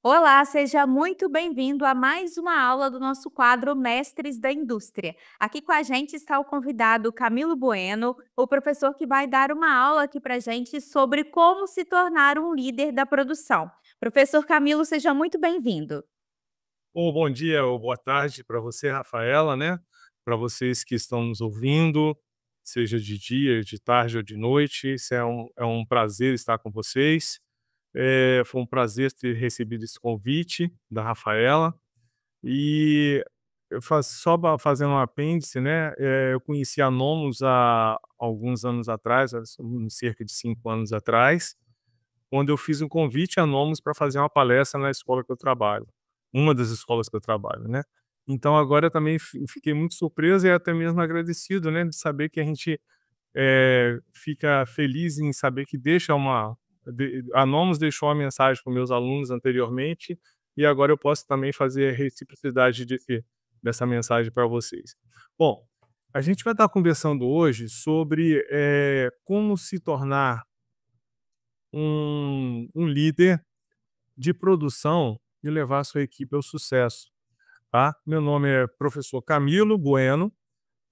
Olá, seja muito bem-vindo a mais uma aula do nosso quadro Mestres da Indústria. Aqui com a gente está o convidado Camilo Bueno, o professor que vai dar uma aula aqui para a gente sobre como se tornar um líder da produção. Professor Camilo, seja muito bem-vindo. Bom dia ou boa tarde para você, Rafaela, né? Para vocês que estão nos ouvindo, seja de dia, de tarde ou de noite, isso é um prazer estar com vocês. Foi um prazer ter recebido esse convite da Rafaela. E eu faço, só fazendo um apêndice, né? Eu conheci a Nomus há alguns anos atrás, há cerca de 5 anos atrás, quando eu fiz um convite a Nomus para fazer uma palestra na escola que eu trabalho, uma das escolas que eu trabalho, né. Então agora eu também fiquei muito surpreso e até mesmo agradecido, né, de saber que a gente, fica feliz em saber que deixa uma a Nomus deixou uma mensagem para os meus alunos anteriormente, e agora eu posso também fazer a reciprocidade dessa mensagem para vocês. Bom, a gente vai estar conversando hoje sobre, como se tornar um líder de produção e levar a sua equipe ao sucesso, tá? Meu nome é professor Camilo Bueno,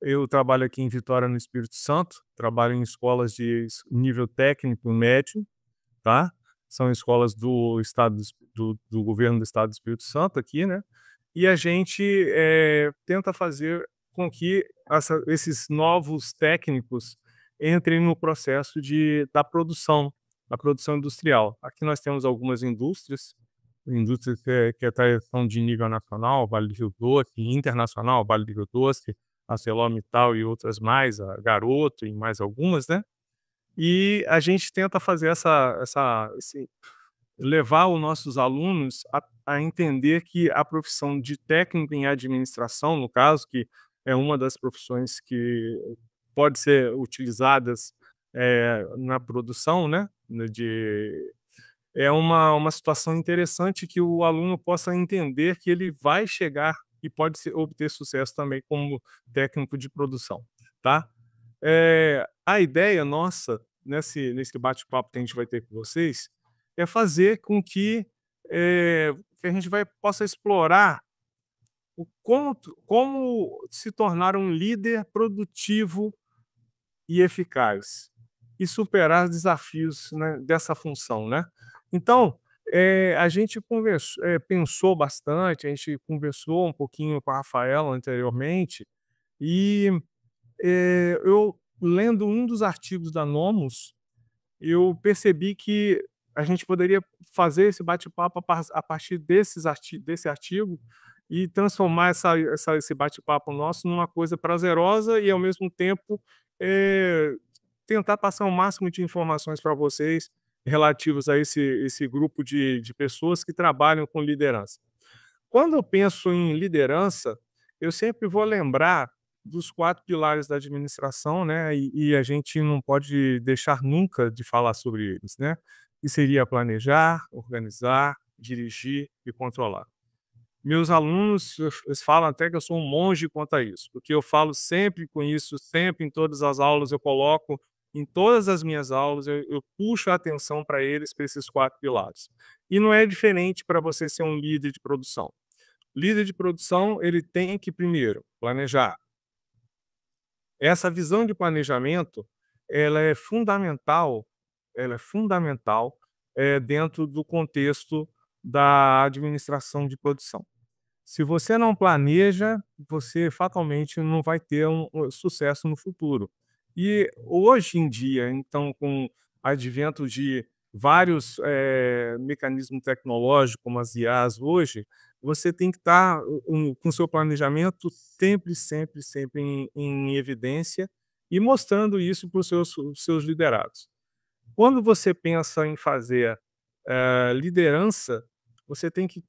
eu trabalho aqui em Vitória, no Espírito Santo, trabalho em escolas de nível técnico médio, tá? São escolas do estado do governo do estado do Espírito Santo aqui, né? E a gente, tenta fazer com que esses novos técnicos entrem no processo da produção, a produção industrial. Aqui nós temos algumas indústrias que até são de nível nacional, Vale do Rio Doce, e internacional, Vale do Rio Doce, ArcelorMittal e outras mais, a Garoto e mais algumas, né. E a gente tenta fazer levar os nossos alunos a entender que a profissão de técnico em administração, no caso, que é uma das profissões que pode ser utilizadas, na produção, né, é uma situação interessante que o aluno possa entender que ele vai chegar e pode obter sucesso também como técnico de produção, tá? A ideia nossa nesse bate-papo que a gente vai ter com vocês é fazer com que a gente possa explorar como se tornar um líder produtivo e eficaz, e superar os desafios, né, dessa função, né. Então, a gente pensou bastante, a gente conversou um pouquinho com a Rafaela anteriormente, e, eu lendo um dos artigos da Nomus, eu percebi que a gente poderia fazer esse bate-papo a partir desse artigo e transformar esse bate-papo nosso numa coisa prazerosa e, ao mesmo tempo, eh, tentar passar o máximo de informações para vocês relativos a esse grupo de pessoas que trabalham com liderança. Quando eu penso em liderança, eu sempre vou lembrar dos 4 pilares da administração, né, e a gente não pode deixar nunca de falar sobre eles, né, que seria planejar, organizar, dirigir e controlar. Meus alunos, eles falam até que eu sou um monge quanto a isso, porque eu falo sempre com isso, sempre em todas as aulas eu coloco, em todas as minhas aulas eu puxo a atenção para eles, para esses 4 pilares. E não é diferente para você ser um líder de produção. Líder de produção, ele tem que primeiro planejar. Essa visão de planejamento, ela é fundamental, dentro do contexto da administração de produção. Se você não planeja, você fatalmente não vai ter um sucesso no futuro. E hoje em dia, então, com o advento de vários, mecanismos tecnológicos, como as IAs hoje, você tem que estar com o seu planejamento sempre, sempre, sempre em evidência e mostrando isso para os seus liderados. Quando você pensa em fazer, liderança, você tem que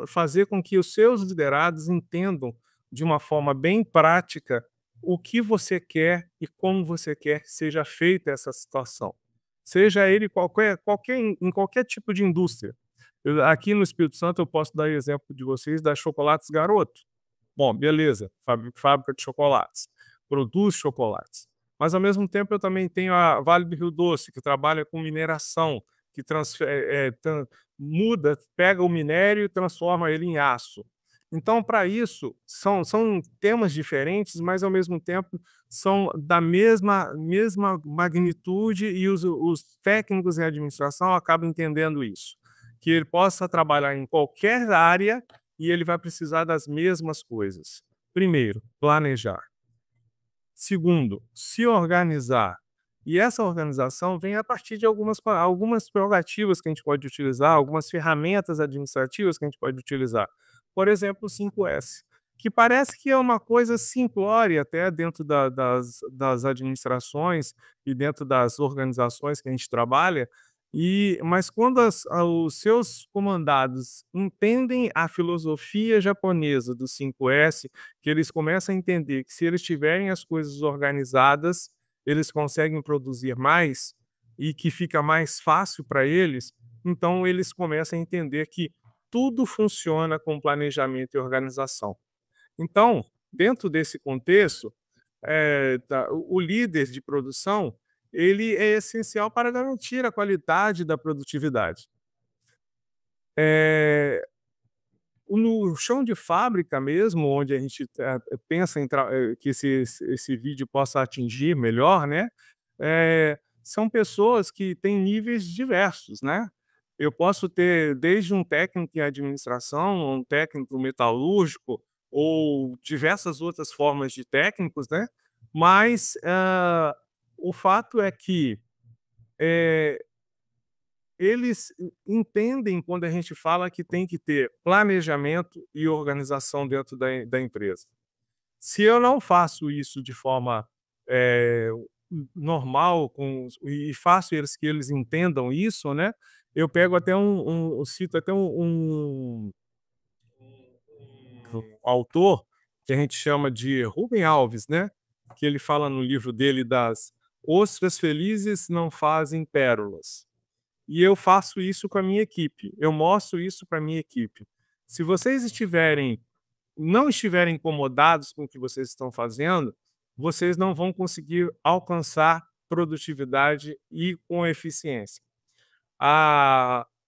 fazer com que os seus liderados entendam de uma forma bem prática o que você quer e como você quer que seja feita essa situação. Seja ele em qualquer tipo de indústria. Aqui no Espírito Santo eu posso dar exemplo de vocês da Chocolates Garoto. Bom, beleza, fábrica de chocolates, produz chocolates. Mas, ao mesmo tempo, eu também tenho a Vale do Rio Doce, que trabalha com mineração, que muda, pega o minério e transforma ele em aço. Então, para isso, são temas diferentes, mas ao mesmo tempo são da mesma magnitude e os técnicos em administração acabam entendendo isso, que ele possa trabalhar em qualquer área e ele vai precisar das mesmas coisas. Primeiro, planejar. Segundo, se organizar. E essa organização vem a partir de algumas prerrogativas que a gente pode utilizar, algumas ferramentas administrativas que a gente pode utilizar. Por exemplo, o 5S, que parece que é uma coisa simplória até dentro das administrações e dentro das organizações que a gente trabalha, mas quando os seus comandados entendem a filosofia japonesa do 5S, que eles começam a entender que se eles tiverem as coisas organizadas, eles conseguem produzir mais e que fica mais fácil para eles, então eles começam a entender que tudo funciona com planejamento e organização. Então, dentro desse contexto, o líder de produção ele é essencial para garantir a qualidade da produtividade. No chão de fábrica mesmo, onde a gente pensa que esse vídeo possa atingir melhor, né? São pessoas que têm níveis diversos, né? Eu posso ter desde um técnico em administração, um técnico metalúrgico, ou diversas outras formas de técnicos, né? Mas o fato é que eles entendem quando a gente fala que tem que ter planejamento e organização dentro da empresa. Se eu não faço isso de forma normal e faço que eles entendam isso, né? Eu pego até cito até um autor que a gente chama de Rubem Alves, né? Que ele fala no livro dele das ostras felizes não fazem pérolas. E eu faço isso com a minha equipe, eu mostro isso para a minha equipe. Se vocês não estiverem incomodados com o que vocês estão fazendo, vocês não vão conseguir alcançar produtividade e com eficiência.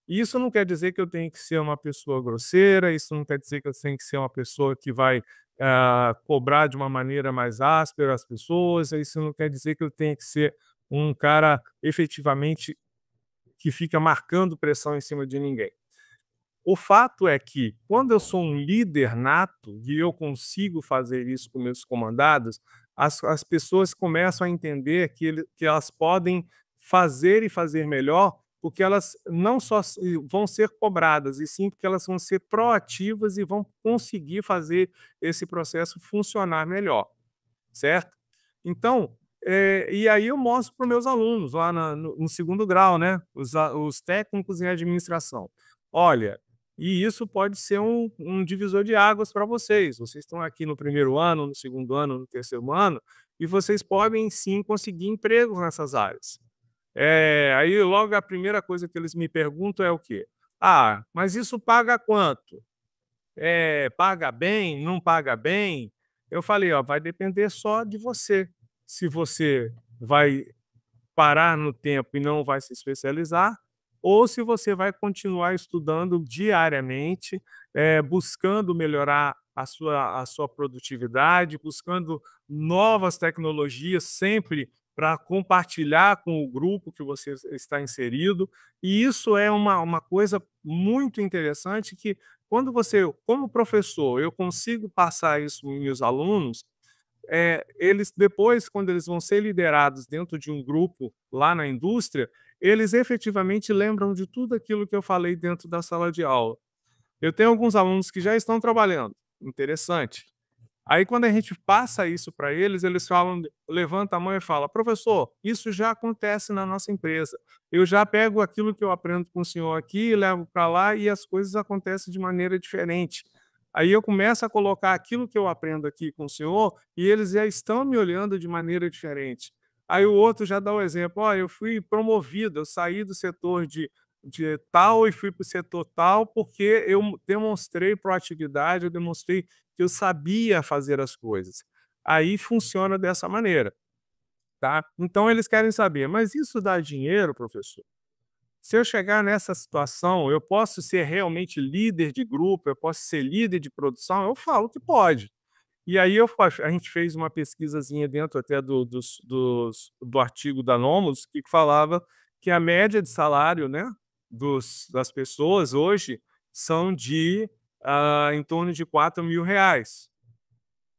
Isso não quer dizer que eu tenho que ser uma pessoa grosseira, isso não quer dizer que eu tenho que ser uma pessoa que vai cobrar de uma maneira mais áspera as pessoas, isso não quer dizer que eu tenho que ser um cara efetivamente que fica marcando pressão em cima de ninguém. O fato é que, quando eu sou um líder nato e eu consigo fazer isso com meus comandados, as pessoas começam a entender que elas podem fazer e fazer melhor, porque elas não só vão ser cobradas, e sim porque elas vão ser proativas e vão conseguir fazer esse processo funcionar melhor, certo? Então, e aí eu mostro para os meus alunos lá no segundo grau, né? Os técnicos em administração. Olha, e isso pode ser um divisor de águas para vocês. Vocês estão aqui no primeiro ano, no segundo ano, no terceiro ano, e vocês podem sim conseguir empregos nessas áreas. Aí logo a primeira coisa que eles me perguntam é o quê? Ah, mas isso paga quanto? Paga bem? Não paga bem? Eu falei, ó, vai depender só de você. Se você vai parar no tempo e não vai se especializar, ou se você vai continuar estudando diariamente, buscando melhorar a sua produtividade, buscando novas tecnologias sempre para compartilhar com o grupo que você está inserido. E isso é uma coisa muito interessante que, quando como professor, eu consigo passar isso para os meus alunos, eles depois, quando eles vão ser liderados dentro de um grupo lá na indústria, eles efetivamente lembram de tudo aquilo que eu falei dentro da sala de aula. Eu tenho alguns alunos que já estão trabalhando, interessante. Aí, quando a gente passa isso para eles falam, levanta a mão e fala: professor, isso já acontece na nossa empresa. Eu já pego aquilo que eu aprendo com o senhor aqui, levo para lá e as coisas acontecem de maneira diferente. Aí eu começo a colocar aquilo que eu aprendo aqui com o senhor e eles já estão me olhando de maneira diferente. Aí o outro já dá o exemplo: ó, eu fui promovido, eu saí do setor de tal e fui para o setor tal porque eu demonstrei proatividade, eu demonstrei que eu sabia fazer as coisas. Aí funciona dessa maneira, tá? Então eles querem saber: mas isso dá dinheiro, professor? Se eu chegar nessa situação, eu posso ser realmente líder de grupo, eu posso ser líder de produção? Eu falo que pode. E aí a gente fez uma pesquisazinha dentro até do artigo da Nomos, que falava que a média de salário, né, das pessoas hoje são em torno de R$ 4.000,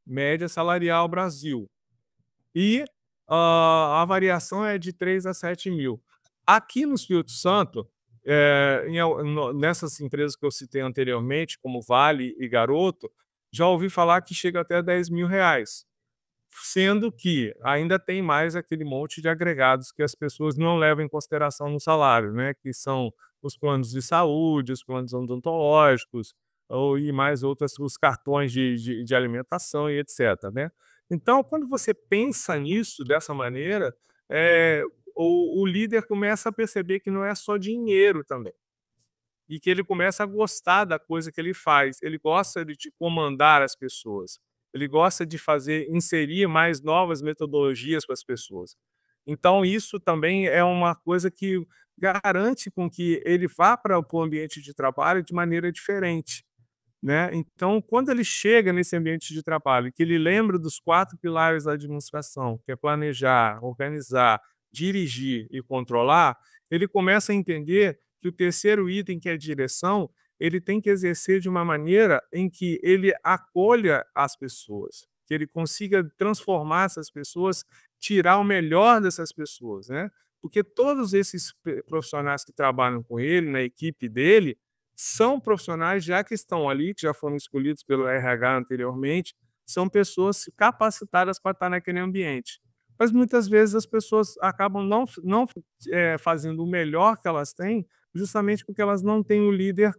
média salarial Brasil. E a variação é de 3 a 7.000. Aqui no Espírito Santo, nessas empresas que eu citei anteriormente, como Vale e Garoto, já ouvi falar que chega até R$ 10.000, sendo que ainda tem mais aquele monte de agregados que as pessoas não levam em consideração no salário, né, que são os planos de saúde, os planos odontológicos, e mais outras, os cartões de alimentação e etc, né. Então, quando você pensa nisso dessa maneira, eh, o líder começa a perceber que não é só dinheiro também, e que ele começa a gostar da coisa que ele faz. Ele gosta de comandar as pessoas. Ele gosta de inserir mais novas metodologias para as pessoas. Então, isso também é uma coisa que garante com que ele vá para o ambiente de trabalho de maneira diferente, né? Então, quando ele chega nesse ambiente de trabalho, que ele lembra dos 4 pilares da administração, que é planejar, organizar, dirigir e controlar, ele começa a entender que o terceiro item, que é direção, ele tem que exercer de uma maneira em que ele acolha as pessoas, que ele consiga transformar essas pessoas, tirar o melhor dessas pessoas, né? Porque todos esses profissionais que trabalham com ele, na equipe dele, são profissionais já que estão ali, que já foram escolhidos pelo RH anteriormente, são pessoas capacitadas para estar naquele ambiente. Mas muitas vezes as pessoas acabam não fazendo o melhor que elas têm, justamente porque elas não têm um líder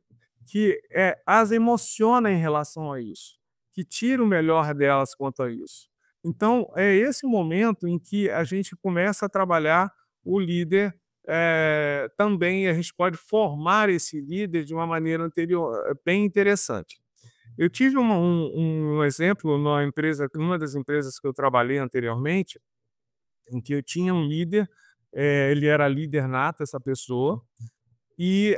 que as emociona em relação a isso, que tira o melhor delas quanto a isso. Então, é esse momento em que a gente começa a trabalhar o líder. Também a gente pode formar esse líder de uma maneira bem interessante. Eu tive um exemplo numa das empresas que eu trabalhei anteriormente, em que eu tinha um líder, ele era líder nato, essa pessoa, e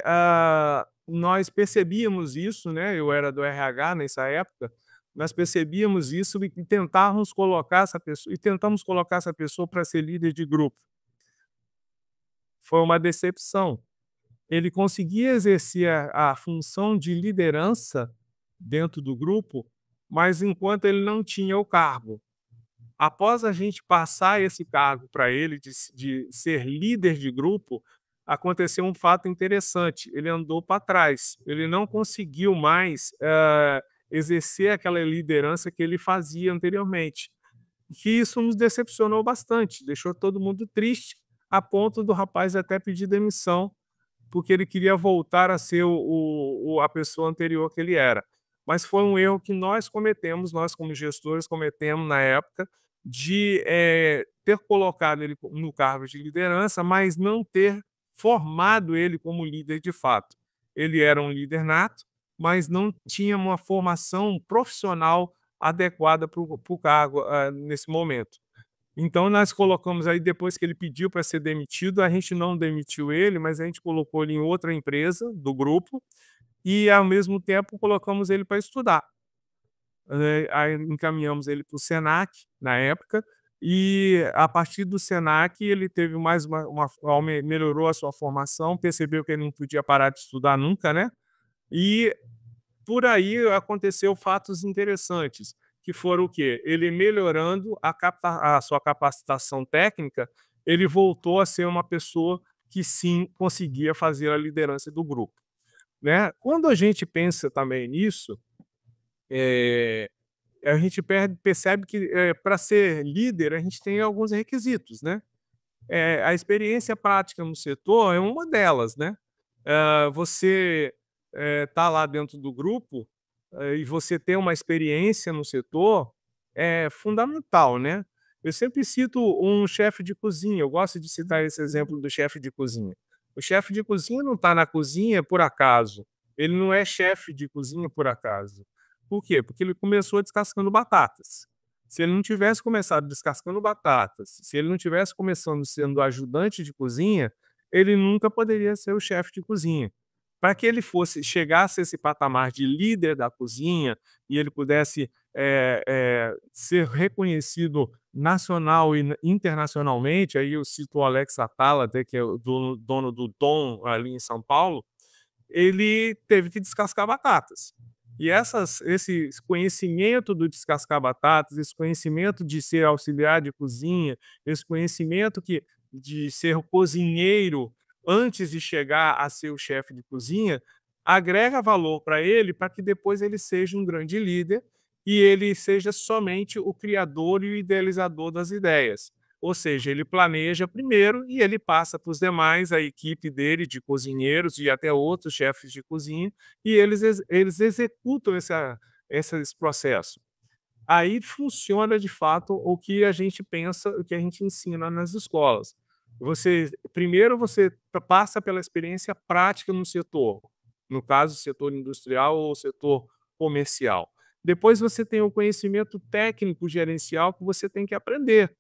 nós percebíamos isso, né? Eu era do RH nessa época, nós percebíamos isso e tentamos colocar essa pessoa para ser líder de grupo. Foi uma decepção. Ele conseguia exercer a função de liderança dentro do grupo, mas enquanto ele não tinha o cargo. Após a gente passar esse cargo para ele de ser líder de grupo, aconteceu um fato interessante, ele andou para trás, ele não conseguiu mais, exercer aquela liderança que ele fazia anteriormente. Que isso nos decepcionou bastante, deixou todo mundo triste, a ponto do rapaz até pedir demissão, porque ele queria voltar a ser a pessoa anterior que ele era. Mas foi um erro que nós cometemos, nós como gestores cometemos na época, de ter colocado ele no cargo de liderança, mas não ter formado ele como líder de fato. Ele era um líder nato, mas não tinha uma formação profissional adequada para o cargo nesse momento. Então nós colocamos aí, depois que ele pediu para ser demitido, a gente não demitiu ele, mas a gente colocou ele em outra empresa do grupo e, ao mesmo tempo, colocamos ele para estudar. Aí encaminhamos ele para o Senac, na época, e a partir do Senac ele teve mais melhorou a sua formação, percebeu que ele não podia parar de estudar nunca, né? E por aí aconteceu fatos interessantes, que foram o quê? Ele melhorando a sua capacitação técnica, ele voltou a ser uma pessoa que sim conseguia fazer a liderança do grupo, né? Quando a gente pensa também nisso, eh, a gente percebe que, para ser líder, a gente tem alguns requisitos, né? A experiência prática no setor é uma delas, né? Você tá lá dentro do grupo, e você ter uma experiência no setor é fundamental, né. Eu sempre cito um chefe de cozinha, eu gosto de citar esse exemplo do chefe de cozinha. O chefe de cozinha não está na cozinha por acaso, ele não é chefe de cozinha por acaso. Por quê? Porque ele começou descascando batatas. Se ele não tivesse começado descascando batatas, se ele não tivesse começando sendo ajudante de cozinha, ele nunca poderia ser o chefe de cozinha. Para que ele chegasse a esse patamar de líder da cozinha e ele pudesse, ser reconhecido nacional e internacionalmente, aí eu cito o Alex Atala, até que é o dono do Dom ali em São Paulo, ele teve que descascar batatas. E esse conhecimento do descascar batatas, esse conhecimento de ser auxiliar de cozinha, esse conhecimento de ser o cozinheiro antes de chegar a ser o chefe de cozinha, agrega valor para ele, para que depois ele seja um grande líder e ele seja somente o criador e o idealizador das ideias. Ou seja, ele planeja primeiro e ele passa para os demais, a equipe dele de cozinheiros e até outros chefes de cozinha, e eles executam esse processo. Aí funciona de fato o que a gente pensa, o que a gente ensina nas escolas. Primeiro você passa pela experiência prática no setor, no caso, setor industrial ou setor comercial. Depois você tem o conhecimento técnico gerencial que você tem que aprender.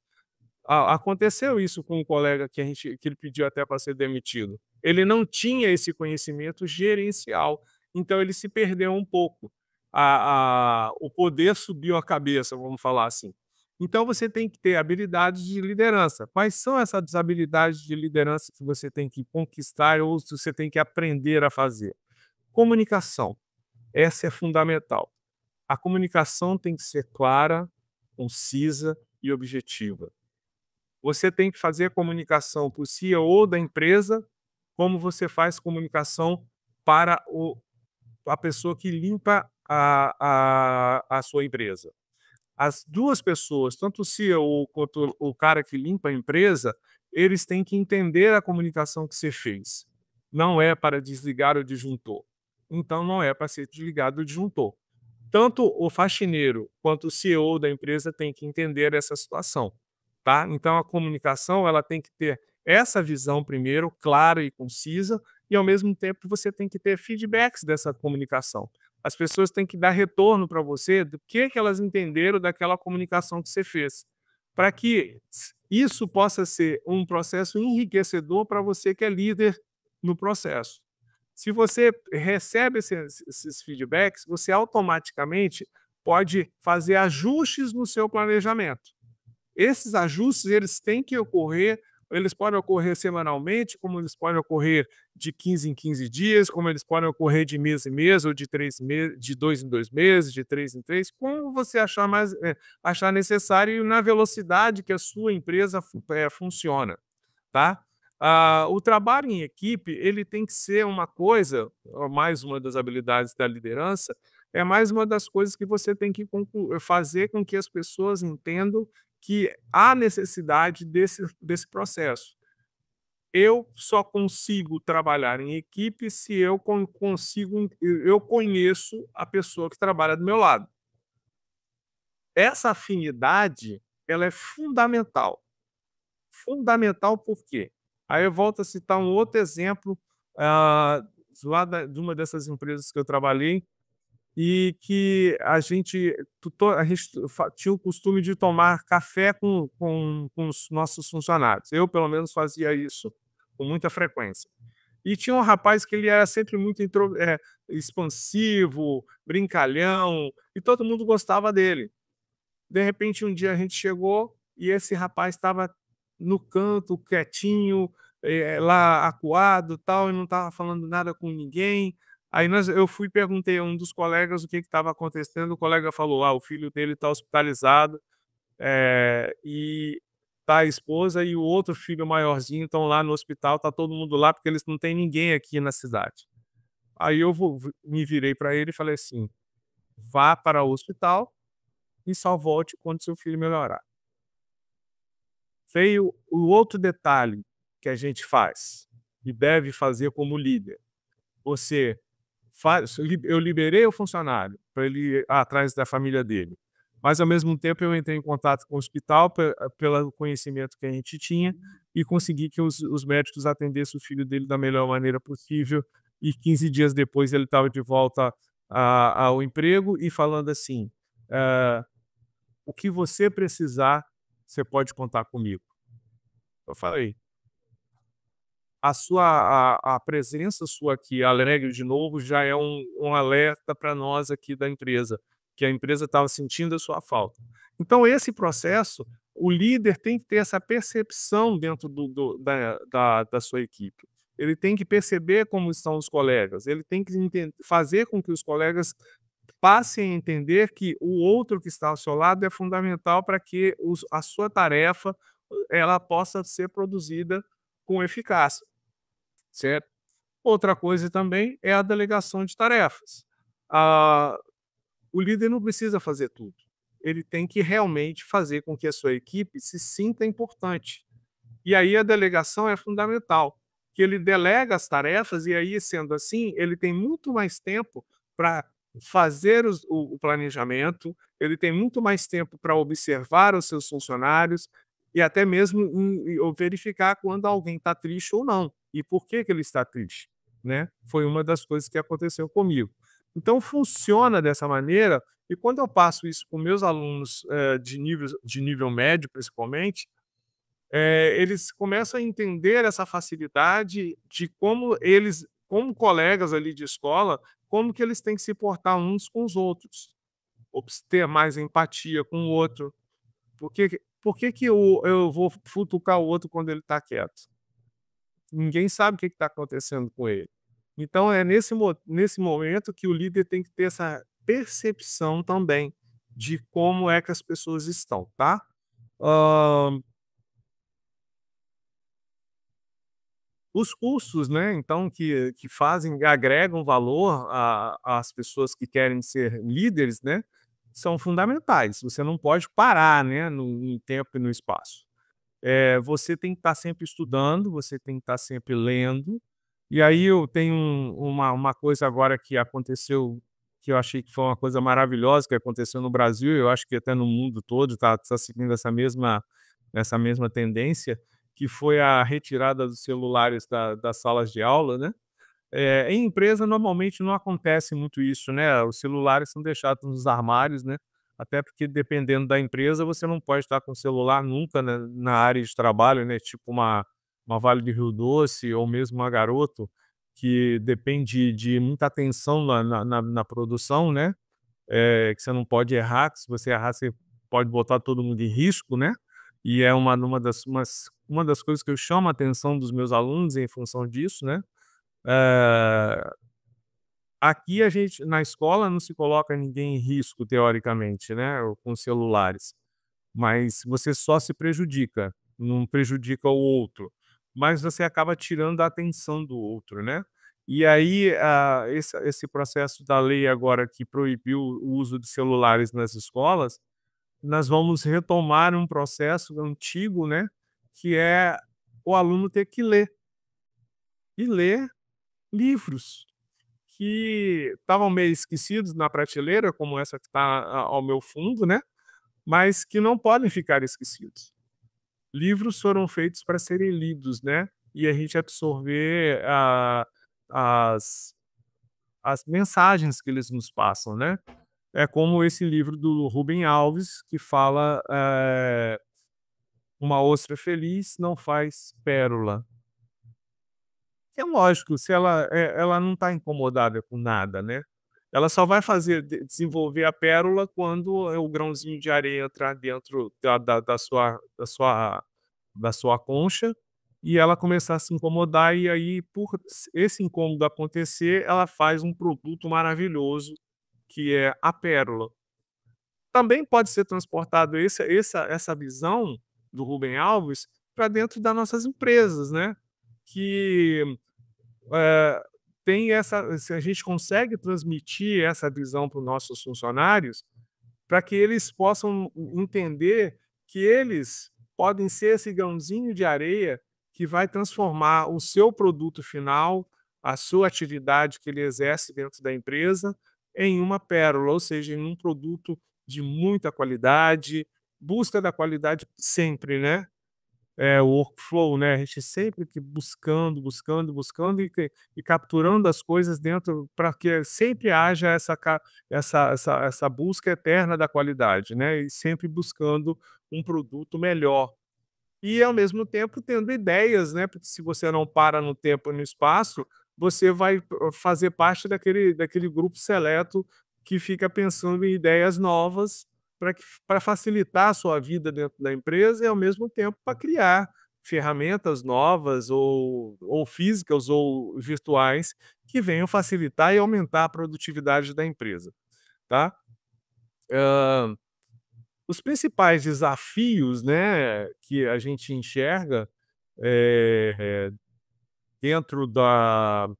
Aconteceu isso com um colega que ele pediu até para ser demitido. Ele não tinha esse conhecimento gerencial, então ele se perdeu um pouco. O poder subiu a cabeça, vamos falar assim. Então você tem que ter habilidades de liderança. Quais são essas habilidades de liderança que você tem que conquistar ou você tem que aprender a fazer? Comunicação, essa é fundamental. A comunicação tem que ser clara, concisa e objetiva. Você tem que fazer a comunicação para o CEO da empresa, como você faz comunicação para a pessoa que limpa a sua empresa. As 2 pessoas, tanto o CEO quanto o cara que limpa a empresa, eles têm que entender a comunicação que você fez. Não é para desligar o disjuntor. Então não é para ser desligado o disjuntor. Tanto o faxineiro quanto o CEO da empresa têm que entender essa situação, tá? Então a comunicação ela tem que ter essa visão primeiro, clara e concisa, e ao mesmo tempo você tem que ter feedbacks dessa comunicação. As pessoas têm que dar retorno para você do que elas entenderam daquela comunicação que você fez, para que isso possa ser um processo enriquecedor para você que é líder no processo. Se você recebe esses feedbacks, você automaticamente pode fazer ajustes no seu planejamento. Esses ajustes eles têm que ocorrer, eles podem ocorrer semanalmente, como eles podem ocorrer de 15 em 15 dias, como eles podem ocorrer de mês em mês, ou de 2 em 2 meses, de 3 em 3, como você achar necessário e na velocidade que a sua empresa funciona, tá? O trabalho em equipe, ele tem que ser uma coisa, mais uma das habilidades da liderança, é mais uma das coisas que você tem que fazer com que as pessoas entendam que há necessidade desse processo. Eu só consigo trabalhar em equipe se eu conheço a pessoa que trabalha do meu lado. Essa afinidade, ela é fundamental. Fundamental por quê? Aí eu volto a citar um outro exemplo, ah, de uma dessas empresas que eu trabalhei, e que a gente tinha o costume de tomar café com os nossos funcionários. Eu, pelo menos, fazia isso com muita frequência. E tinha um rapaz que ele era sempre muito expansivo, brincalhão, e todo mundo gostava dele. De repente, um dia a gente chegou e esse rapaz estava no canto, quietinho, lá acuado, tal, e não estava falando nada com ninguém. Aí eu fui e perguntei a um dos colegas o que estava acontecendo, o colega falou: "Ah, o filho dele está hospitalizado, e tá a esposa e o outro filho maiorzinho estão lá no hospital, tá todo mundo lá, porque eles não têm ninguém aqui na cidade". Aí eu me virei para ele e falei assim: "Vá para o hospital e só volte quando seu filho melhorar". Veio o outro detalhe que a gente faz, e deve fazer como líder. Você faz eu liberei o funcionário para ele ir atrás da família dele, mas ao mesmo tempo eu entrei em contato com o hospital pelo conhecimento que a gente tinha e consegui que os médicos atendessem o filho dele da melhor maneira possível e 15 dias depois ele estava de volta ao emprego e falando assim: "Ah, o que você precisar, você pode contar comigo". Eu falei a presença sua aqui, alegre de novo, já é um alerta para nós aqui da empresa, que a empresa estava sentindo a sua falta. Então esse processo, o líder tem que ter essa percepção dentro da sua equipe. Ele tem que perceber como estão os colegas, ele tem que fazer com que os colegas passem a entender que o outro que está ao seu lado é fundamental para que a sua tarefa ela possa ser produzida com eficácia, certo? Outra coisa também é a delegação de tarefas. Ah, o líder não precisa fazer tudo. Ele tem que realmente fazer com que a sua equipe se sinta importante. E aí a delegação é fundamental, que ele delega as tarefas e aí, sendo assim, ele tem muito mais tempo para fazer o planejamento, ele tem muito mais tempo para observar os seus funcionários e até mesmo ou verificar quando alguém está triste ou não, e por que que ele está triste, né. Foi uma das coisas que aconteceu comigo. Então funciona dessa maneira, e quando eu passo isso com meus alunos, de nível médio principalmente, eles começam a entender essa facilidade de como eles, como colegas ali de escola, como que eles têm que se portar uns com os outros, ter mais empatia com o outro. Por que que eu vou futucar o outro quando ele está quieto? Ninguém sabe o que está acontecendo com ele. Então é nesse momento que o líder tem que ter essa percepção também de como é que as pessoas estão, tá? Hã Os cursos, né, então que fazem agregam valor às pessoas que querem ser líderes, né, são fundamentais. Você não pode parar, né, no tempo e no espaço. Você tem que estar sempre estudando, você tem que estar sempre lendo. E aí eu tenho uma coisa agora que aconteceu, que eu achei que foi uma coisa maravilhosa, que aconteceu no Brasil, eu acho que até no mundo todo está seguindo essa mesma tendência, que foi a retirada dos celulares das salas de aula, né. Em empresa normalmente não acontece muito isso, né, os celulares são deixados nos armários, né, até porque dependendo da empresa você não pode estar com o celular nunca na área de trabalho, né, tipo uma Vale do Rio Doce ou mesmo uma Garoto, que depende de muita atenção na produção, né, que você não pode errar, que se você errar você pode botar todo mundo em risco, né, e é uma das coisas que eu chamo a atenção dos meus alunos em função disso, né. Eh, Aqui a gente na escola não se coloca ninguém em risco teoricamente, né, ou com celulares, mas você só se prejudica, não prejudica o outro, mas você acaba tirando a atenção do outro, né. E aí, esse processo da lei agora que proibiu o uso de celulares nas escolas, nós vamos retomar um processo antigo, né, que é o aluno ter que ler, e ler livros que estavam meio esquecidos na prateleira, como essa que está ao meu fundo, né, mas que não podem ficar esquecidos. Livros foram feitos para serem lidos, né, e a gente absorver as as mensagens que eles nos passam, né. É como esse livro do Rubem Alves que fala, "Uma ostra feliz não faz pérola". É lógico, se ela não está incomodada com nada, né, ela só vai fazer desenvolver a pérola quando o grãozinho de areia entrar dentro da sua concha, e ela começar a se incomodar, e aí por esse incômodo acontecer, ela faz um produto maravilhoso, que é a pérola. Também pode ser transportado essa visão do Rubem Alves para dentro das nossas empresas, né, que eh, tem essa se a gente consegue transmitir essa visão para os nossos funcionários, para que eles possam entender que eles podem ser esse grãozinho de areia que vai transformar o seu produto final, a sua atividade que ele exerce dentro da empresa, em uma pérola, ou seja, em um produto de muita qualidade, busca da qualidade sempre, né. O workflow, né, a gente sempre que buscando, buscando, buscando e capturando as coisas dentro para que sempre haja essa busca eterna da qualidade, né, e sempre buscando um produto melhor. e, ao mesmo tempo, tendo ideias, né, porque se você não para no tempo e no espaço, você vai fazer parte daquele grupo seleto que fica pensando em ideias novas para facilitar a sua vida dentro da empresa e, ao mesmo tempo, para criar ferramentas novas ou físicas ou virtuais que venham facilitar e aumentar a produtividade da empresa, tá? Hã, os principais desafios, né, que a gente enxerga, dentro das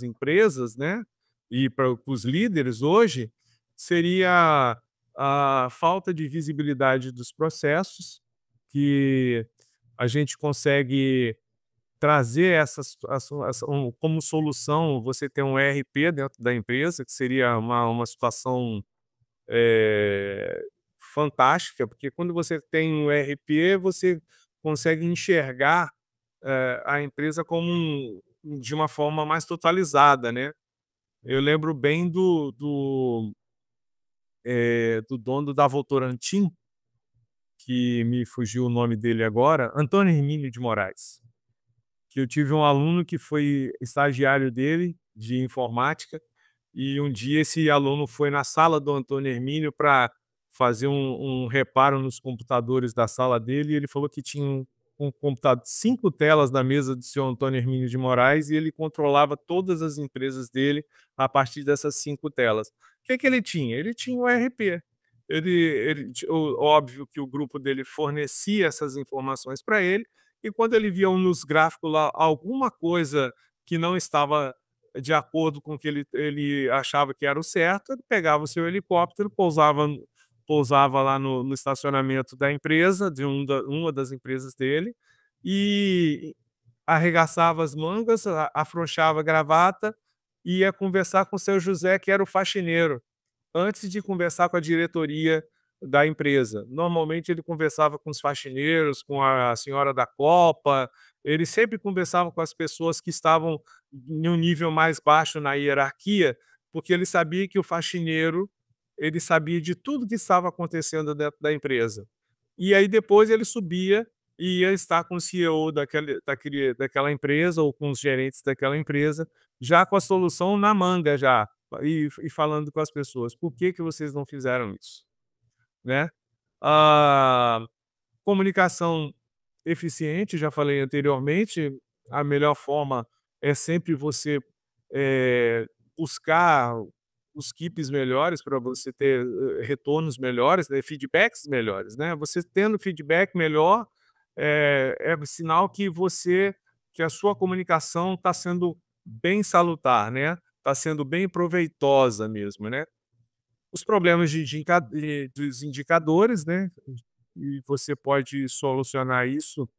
empresas, né, e para os líderes hoje, seria a falta de visibilidade dos processos, que a gente consegue trazer como solução, você ter um ERP dentro da empresa, que seria uma situação eh, fantástica, porque quando você tem um ERP, você consegue enxergar, a empresa como de uma forma mais totalizada, né. Eu lembro bem do dono da Votorantim, que me fugiu o nome dele agora, Antônio Hermínio de Moraes, que eu tive um aluno que foi estagiário dele, de informática, e um dia esse aluno foi na sala do Antônio Hermínio para fazer um reparo nos computadores da sala dele, e ele falou que tinha um computador 5 telas na mesa do senhor Antônio Hermínio de Moraes, e ele controlava todas as empresas dele a partir dessas 5 telas. O que que ele tinha? Ele tinha o ERP. Ele ti o óbvio que o grupo dele fornecia essas informações para ele, e quando ele via nos gráficos lá alguma coisa que não estava de acordo com o que ele achava que era o certo, ele pegava o seu helicóptero, pousava lá no estacionamento da empresa, de uma das empresas dele, e arregaçava as mangas, afrouxava a gravata e ia conversar com o seu José, que era o faxineiro, antes de conversar com a diretoria da empresa. Normalmente ele conversava com os faxineiros, com a senhora da copa, ele sempre conversava com as pessoas que estavam em um nível mais baixo na hierarquia, porque ele sabia que o faxineiro, ele sabia de tudo que estava acontecendo dentro da empresa. E aí depois ele subia e ia estar com o CEO daquela empresa ou com os gerentes daquela empresa, já com a solução na manga já, e falando com as pessoas: "Por que que vocês não fizeram isso?", né. Ah, comunicação eficiente, já falei anteriormente, a melhor forma é sempre você, eh, buscar os keeps melhores para você ter, retornos melhores, né, feedbacks melhores, né. Você tendo feedback melhor, é sinal que a sua comunicação está sendo bem salutar, né, está sendo bem proveitosa mesmo, né. Os problemas dos indicadores, né, e você pode solucionar isso,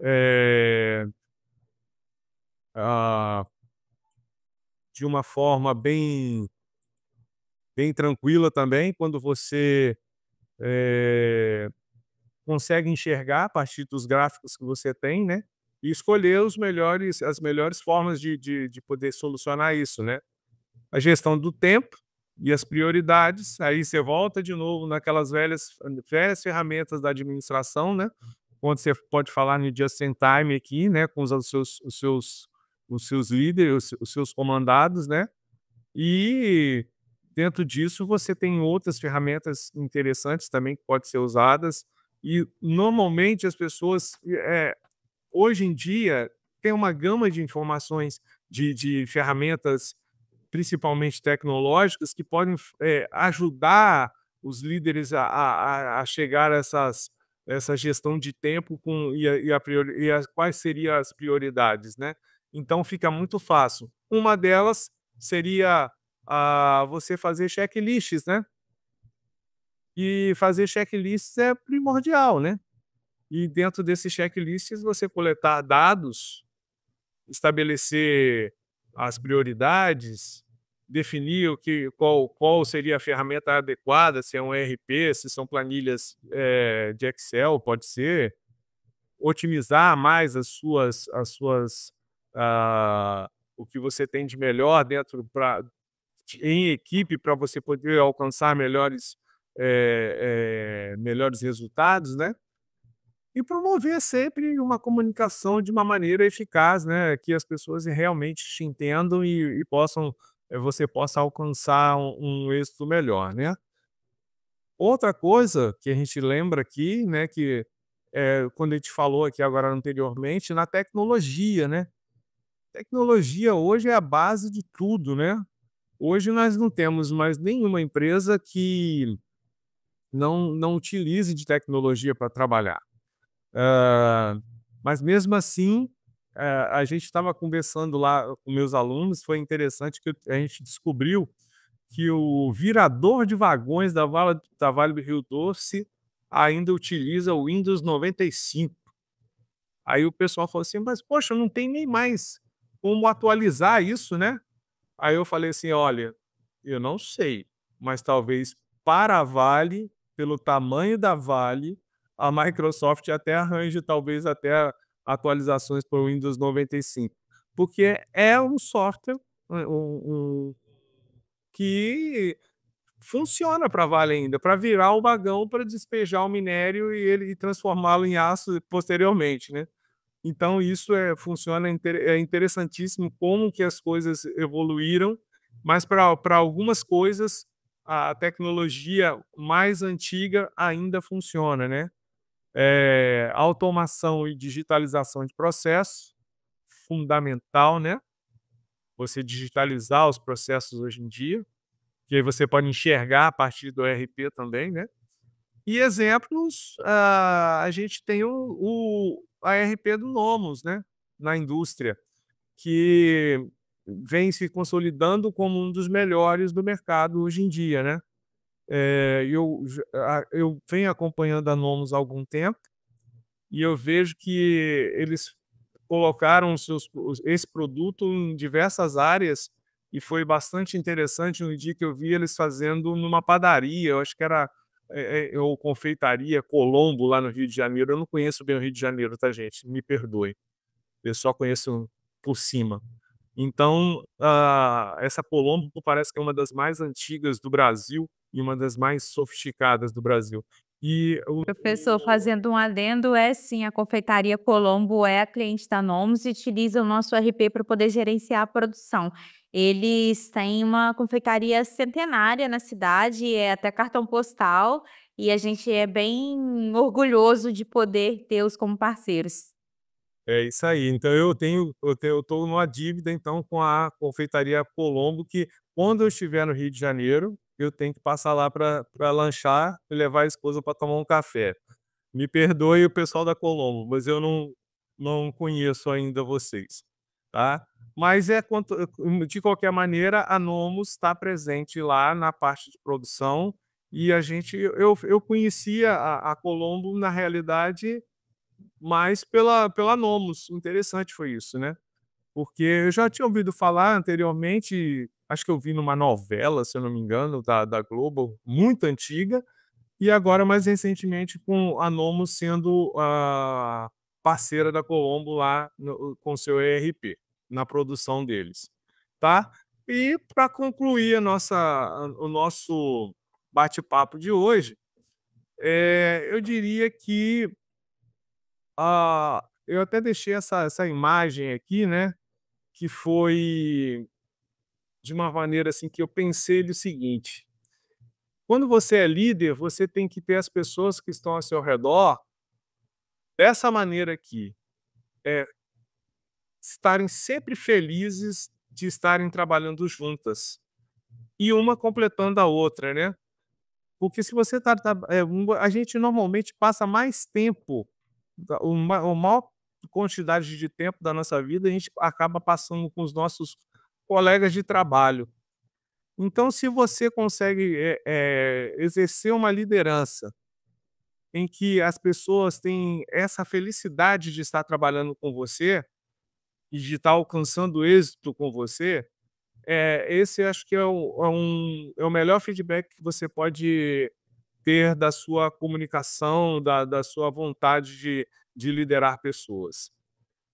eh, ah, de uma forma bem tranquila também, quando você, eh, consegue enxergar a partir dos gráficos que você tem, né, e escolher as melhores formas de poder solucionar isso, né. A gestão do tempo e as prioridades, aí você volta de novo naquelas velhas ferramentas da administração, né, onde você pode falar no just in time aqui, né, com os seus líderes, os seus comandados, né, e dentro disso você tem outras ferramentas interessantes também que podem ser usadas, e normalmente as pessoas, hoje em dia, tem uma gama de informações de ferramentas, principalmente tecnológicas, que podem ajudar os líderes a chegar a essa gestão de tempo com a priori e quais seriam as prioridades, né. Então fica muito fácil. Uma delas seria, você fazer checklists, né. E fazer checklists é primordial, né. E dentro desses checklists você coletar dados, estabelecer as prioridades, definir qual seria a ferramenta adequada, se é um ERP, se são planilhas, de Excel, pode ser, otimizar mais o que você tem de melhor dentro em equipe para você poder alcançar melhores resultados, né. e promover sempre uma comunicação de uma maneira eficaz, né, que as pessoas realmente te entendam e possam você possa alcançar um êxito melhor, né. Outra coisa que a gente lembra aqui, né, que, quando a gente falou aqui agora anteriormente, na tecnologia, né. Tecnologia hoje é a base de tudo, né. Hoje nós não temos mais nenhuma empresa que não utilize de tecnologia para trabalhar. Hã, mas mesmo assim, a gente estava conversando lá com meus alunos, foi interessante que a gente descobriu que o virador de vagões da Vale do Rio Doce ainda utiliza o Windows 95. Aí o pessoal falou assim: "Mas poxa, não tem nem mais como atualizar isso, né?" Aí eu falei assim: "Olha, eu não sei, mas talvez para a Vale, pelo tamanho da Vale, a Microsoft até arranje talvez até atualizações para o Windows 95, porque é um software, que funciona para a Vale ainda, para virar o vagão para despejar o minério e transformá-lo em aço posteriormente, né. Então isso funciona é interessantíssimo como que as coisas evoluíram, mas para algumas coisas a tecnologia mais antiga ainda funciona, né. Automação e digitalização de processos, fundamental, né, você digitalizar os processos hoje em dia, que aí você pode enxergar a partir do ERP também, né. E exemplos, a gente tem o ARP do Nomos, né, na indústria, que vem se consolidando como um dos melhores do mercado hoje em dia, né. Eu venho acompanhando a Nomos há algum tempo, e eu vejo que eles colocaram esse produto em diversas áreas, e foi bastante interessante um dia que eu vi eles fazendo numa padaria, eu acho que era, ou confeitaria Colombo lá no Rio de Janeiro, eu não conheço bem o Rio de Janeiro, tá gente, me perdoe, eu só conheço por cima. Então, essa Colombo parece que é uma das mais antigas do Brasil e uma das mais sofisticadas do Brasil. E Professor, fazendo um adendo, é sim, a confeitaria Colombo é a cliente da Nomus e utiliza o nosso RP para poder gerenciar a produção. Eles têm uma confeitaria centenária na cidade, é até cartão postal, e a gente é bem orgulhoso de poder tê-los como parceiros. É isso aí. Então eu tô numa dívida, então, com a confeitaria Colombo, que quando eu estiver no Rio de Janeiro, eu tenho que passar lá para lanchar e levar a esposa para tomar um café. Me perdoe o pessoal da Colombo, mas eu não conheço ainda vocês, tá. Mas de qualquer maneira, a Nomos está presente lá na parte de produção, e eu conhecia a Colombo, na realidade, mas pela Nomos, interessante foi isso, né. Porque eu já tinha ouvido falar anteriormente, acho que eu vi numa novela, se eu não me engano, da Globo, muito antiga, e agora mais recentemente com a Nomos sendo a parceira da Colombo lá com o seu ERP, na produção deles, tá. E para concluir o nosso bate-papo de hoje, eu diria que eu até deixei essa imagem aqui, né, que foi de uma maneira, assim, que eu pensei o seguinte: quando você é líder, você tem que ter as pessoas que estão ao seu redor dessa maneira aqui, eh, estarem sempre felizes de estarem trabalhando juntas, e uma completando a outra, né. Porque se você a gente normalmente passa mais tempo, o maior quantidade de tempo da nossa vida, a gente acaba passando com os nossos colegas de trabalho. Então, se você consegue, exercer uma liderança em que as pessoas têm essa felicidade de estar trabalhando com você e de estar alcançando êxito com você, esse acho que é o melhor feedback que você pode ter da sua comunicação, da sua vontade de liderar pessoas.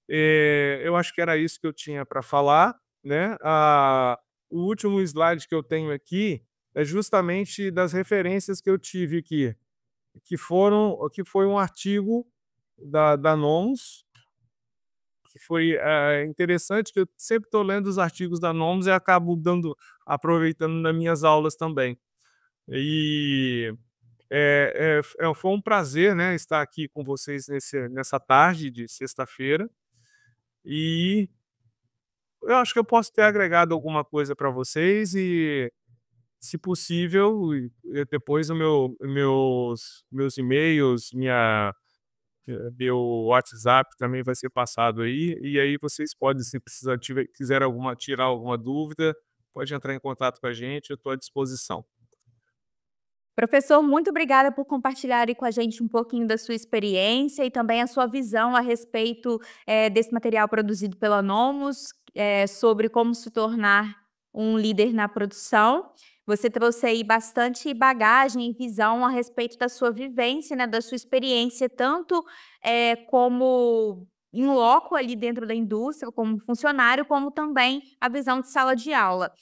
Eu acho que era isso que eu tinha para falar, né. O último slide que eu tenho aqui é justamente das referências que eu tive aqui, que foi um artigo da Nomus, que foi, interessante, que eu sempre estou lendo os artigos da Nomus e acabo aproveitando nas minhas aulas também. E, foi um prazer, né, estar aqui com vocês nessa tarde de sexta-feira, e eu acho que eu posso ter agregado alguma coisa para vocês e, se possível, depois o meus e-mails, meu WhatsApp também vai ser passado aí, e aí vocês podem, se quiser tirar alguma dúvida, pode entrar em contato com a gente, eu estou à disposição. Professor, muito obrigada por compartilhar aí com a gente um pouquinho da sua experiência e também a sua visão a respeito, desse material produzido pela Nomus, sobre como se tornar um líder na produção. Você trouxe aí bastante bagagem e visão a respeito da sua vivência, né, da sua experiência, tanto, como em loco ali dentro da indústria, como funcionário, como também a visão de sala de aula.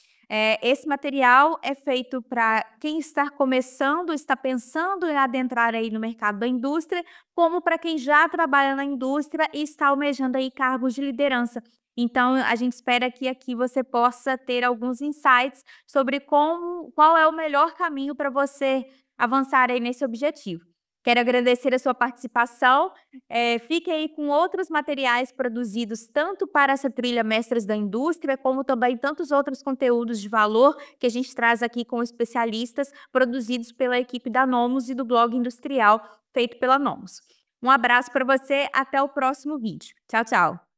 Esse material é feito para quem está começando, está pensando em adentrar aí no mercado da indústria, como para quem já trabalha na indústria e está almejando aí cargos de liderança. Então, a gente espera que aqui você possa ter alguns insights sobre qual é o melhor caminho para você avançar aí nesse objetivo. Quero agradecer a sua participação. Fique aí com outros materiais produzidos tanto para essa trilha Mestres da Indústria, como também tantos outros conteúdos de valor que a gente traz aqui com especialistas, produzidos pela equipe da Nomus e do Blog Industrial, feito pela Nomus. Um abraço para você, até o próximo vídeo. Tchau, tchau.